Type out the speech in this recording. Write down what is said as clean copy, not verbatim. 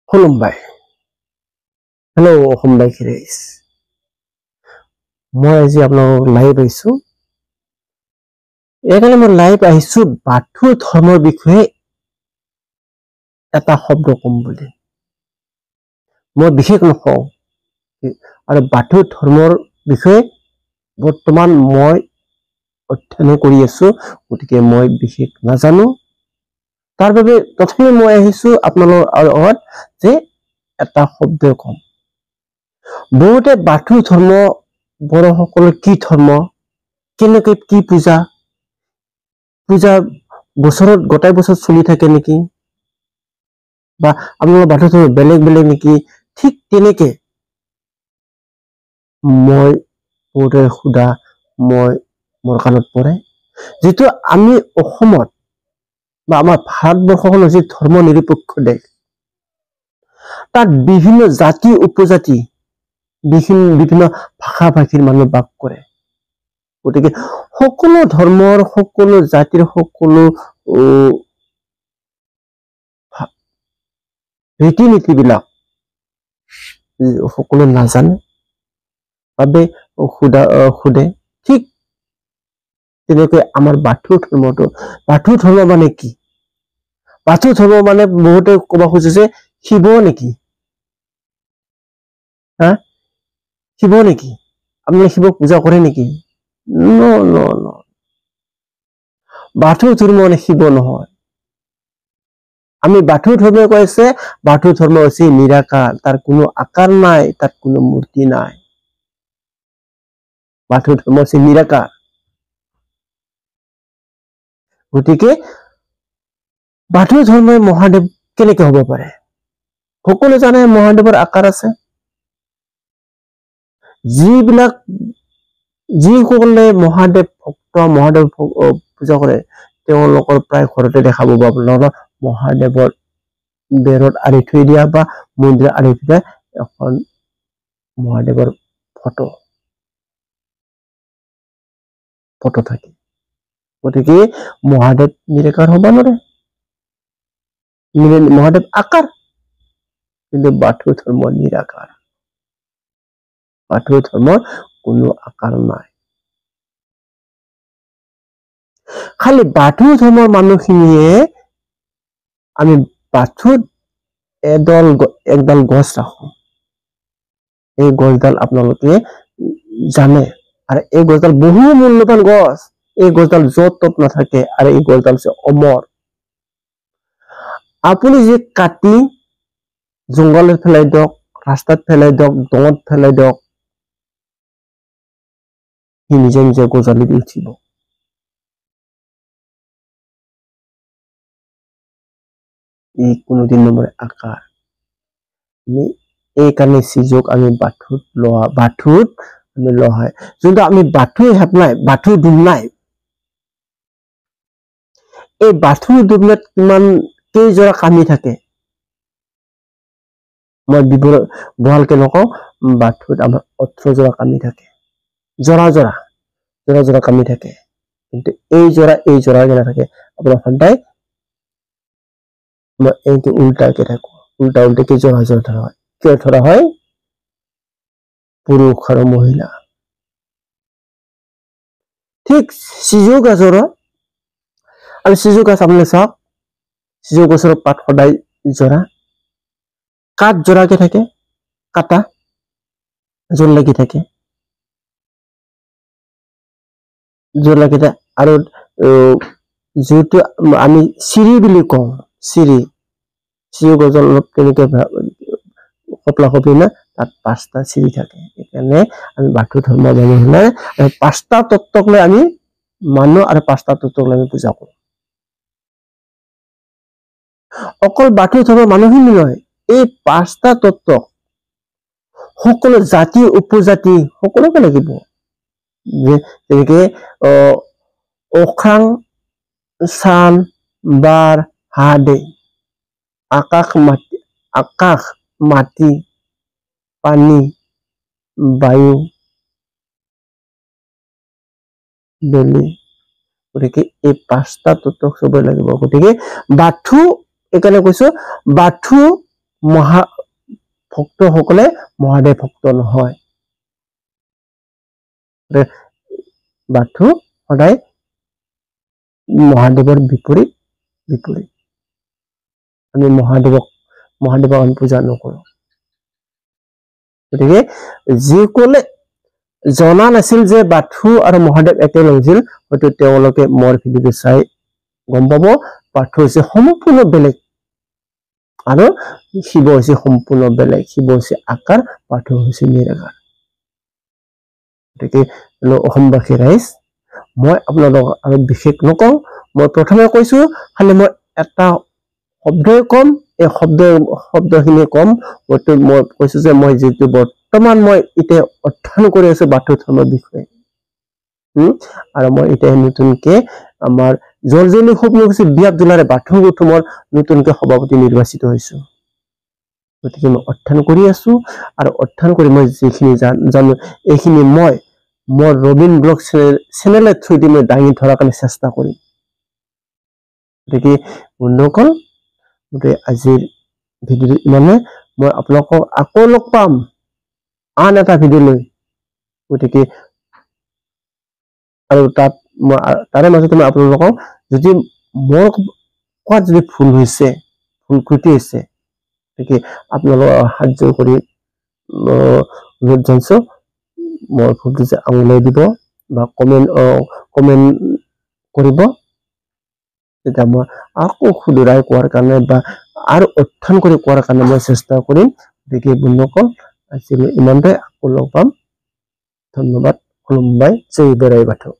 खुलुमबाय हेलो खुलुमबाय खिरेस मैं आज आपनार लाइव आइसु एखाने मैं लाइव आइसु बाथौ धर्মৰ বিষয়ে এটা শব্দ কম বুলি মই বিশেষ নকওঁ আৰু বাথৌ ধৰ্মৰ বিষয়ে বৰ্তমান মই অধ্যয়ন কৰি আছো গতিকে মই বিশেষ নাজানো তাৰ বাবে তথাপি মই আহিছো আপোনালোকৰ আগত যে এটা শব্দ কম বহুতে বাথৌ ধৰ্ম বড়সকলৰ কি ধৰ্ম কেনেকৈ কি পূজা বছৰত গোটাই বছৰ চলি থাকে নেকি বা আপোনালোকৰ বাথৌ ধৰ্ম বেলেগ বেলেগ নেকি ঠিক তেনেকে মই বহুতে খুদা মই মোৰ কাণত পৰে যেটো আমি অসমত বা আমাৰ ভাৰতবৰ্ষখন হৈছে ধৰ্ম নিৰপেক্ষ দেশ তাত বিভিন্ন জাতি উপজাতি বিভিন্ন ভাষা ভাষীৰ মানুহ বাস কৰে গতিকে সকলো ধৰ্মৰ সকলো জাতিৰ সকলো ৰীতি নীতি বিলাক সকলো নাজানে বাবে খুদে ঠিক তেনেকৈ আমাৰ বাথৌ ধৰ্ম মানে কি বাথৌ ধৰ্ম মানে বহুতে ক'ব খুজে যে শিৱ নেকি শিৱ নেকি আপুনি শিৱক পূজা কৰে নেকি ন বাথৌ ধৰ্ম মানে শিৱ নহয় আমি বাথৌ ধৰ্ম কৈছে বাথৌ ধৰ্ম হৈছে নিৰাকাৰ তাৰ কোনো আকাৰ নাই তাত কোনো মূৰ্তি নাই বাথৌ ধৰ্ম হৈছে নিৰাকাৰ গতিকে বাথৌ ধৰ্মই মহাদেৱ কেনেকৈ হ'ব পাৰে সকলো জানে মহাদেৱৰ আকাৰ আছে যিসকলে মহাদেৱ ভক্ত মহাদেৱ পূজা কৰে তেওঁলোকৰ প্ৰায় ঘৰতে দেখা পাব আপোনালোকৰ মহাদেৱৰ বেৰত আঁৰি থৈ দিয়া বা মন্দিৰত আঁৰি থৈ দিয়া এখন মহাদেৱৰ ফটো থাকে গতিকে মহাদেৱ নিৰাকাৰ হ'ব নোৱাৰে মহাদেৱ আকাৰ কিন্তু বাথৌ ধৰ্ম নিৰাকাৰ বাথৌ ধৰ্মৰ কোনো আকাৰ নাই খালি বাথৌ ধৰ্মৰ মানুহখিনিয়ে আমি বাথৌত একডাল গছ ৰাখো এই গছডাল আপোনালোকে জানে আৰু এই গছডাল বহু মূল্যৱান গছ এই গছডাল য'ত ত'ত নাথাকে আৰু এই গছডাল হৈছে অমৰ আপুনি যে কাটি জংগলত ফেলাই দিয়ক ৰাস্তাত ফেলাই দিয়ক দঙত ফেলাই দিয়ক সি নিজে নিজে গজালি দি উঠিব এই কোনোদিন নমৰে আকাৰ এই কাৰণে সিজোক আমি বাথৌত আমি লোৱা যোনটো আমি বাথৌ হেপ নাই বাথৌ ডুম নাই এই বাথৌ ডুমত কিমান কেইজোৰা কামি থাকে মই বহালকে নকওঁ বাথৌত আমাৰ 18 জোৰা কামি থাকে জোৰা কামি থাকে কিন্তু এই জোৰা থাকে আপোনাৰ সদায় মই এইটো উল্টাকে থাকো উল্টাকে জোৰা ধৰা হয় কিয় ধৰা হয় পুৰুষ আৰু মহিলা ঠিক সিজু গাছৰ আৰু সিজু গাছ আপুনি চাওক সিজু গছৰ পাত সদায় জোৰা কাট জোৰাকে থাকে কাটা জোৰ লাগি থাকে আৰু যেটো আমি চিৰি বুলি কওঁ চিৰি গছৰ অলপ তেনেকে কপলা কপলি না তাত 5টা চিৰি থাকে সেইকাৰণে আমি বাথৌ ধৰ্ম মানুহে 5টা তত্ত্বক লৈ আমি মানো আৰু 5টা তত্ত্বক লৈ আমি পূজা কৰো অকল বাথৌ ধৰ্মৰ মানুহখিনি নহয় এই 5টা তত্ত্ব সকলো জাতি উপজাতি সকলোকে লাগিব যেনেকে অখাং চান বাৰ হাদে আকাশ মাটি পানী বায়ু বেলি গতিকে এই 5টা তত্ত্ব সবই লাগিব গতিকে বাথৌ একানে কৈছো বাথৌ ভক্তসকলে মহাদেৱ ভক্ত নহয়। বাথৌ সদায় মহাদেৱৰ বিপৰীত। আমি মহাদেৱক আমি পূজা নকৰো। গতিকে যিসকলে জনা নাছিল যে বাথৌ আৰু মহাদেৱ একেলগ আছিল, হয়তো তেওঁলোকে মোৰ ভিডিঅ'টো চাই গম পাব বাথৌ হৈছে সম্পূৰ্ণ বেলেগ আৰু শিৱ হৈছে সম্পূৰ্ণ বেলেগ। শিৱ হৈছে আকাৰ, বাথৌ হৈছে নিৰাকাৰ। গতিকে অসমবাসী ৰাইজ, মই আপোনালোকক আৰু বিশেষ নকওঁ। মই প্ৰথমে কৈছো খালি মই এটা শব্দই কম, এই শব্দখিনি কম। মই কৈছো যে মই যিটো বৰ্তমান মই এতিয়া অধ্যয়ন কৰি আছো বাথৌ ধৰ্মৰ বিষয়ে, আৰু মই এতিয়া নতুনকে আমাৰ জলজলি সপ্নকুছি বিয়াত দুলাৰে বাথৌ গৌতমৰ নতুনকে সভাপতি নিৰ্বাচিত হৈছো। গতিকে মই অধ্যয়ন কৰি আছো, আৰু অধ্যয়ন কৰি মই যিখিনি জানো এইখিনি মই মোৰ ৰবীন ব্লগ চেনেলৰ থ্ৰুদি মই দাঙি ধৰাৰ কাৰণে চেষ্টা কৰিম। গতিকে বন্ধুসকল, আজিৰ ভিডিঅ'টো ইমানে। মই আপোনালোকক আকৌ লগ পাম আন এটা ভিডিঅ' লৈ। গতিকে আৰু তাৰে মাজতে মই আপোনালোকক যদি মোৰ কোৱাত যদি ভুল হৈছে, ভুল ত্ৰুটি হৈছে, গতিকে আপোনালোকক সাহায্য কৰি অনুৰোধ জনাইছো। মোৰ ভুলটো যে আঙুলিয়াই দিব বা কমেণ্ট কৰিব, তেতিয়া মই আকৌ শুধৰাই কোৱাৰ কাৰণে বা আৰু অধ্যয়ন কৰি কোৱাৰ কাৰণে মই চেষ্টা কৰিম। গতিকে বন্ধুসকল, আজিলৈ ইমানতে। আকৌ লগ পাম। ধন্যবাদ। খুলুমবাই। জয় বৰাই বাথৌ।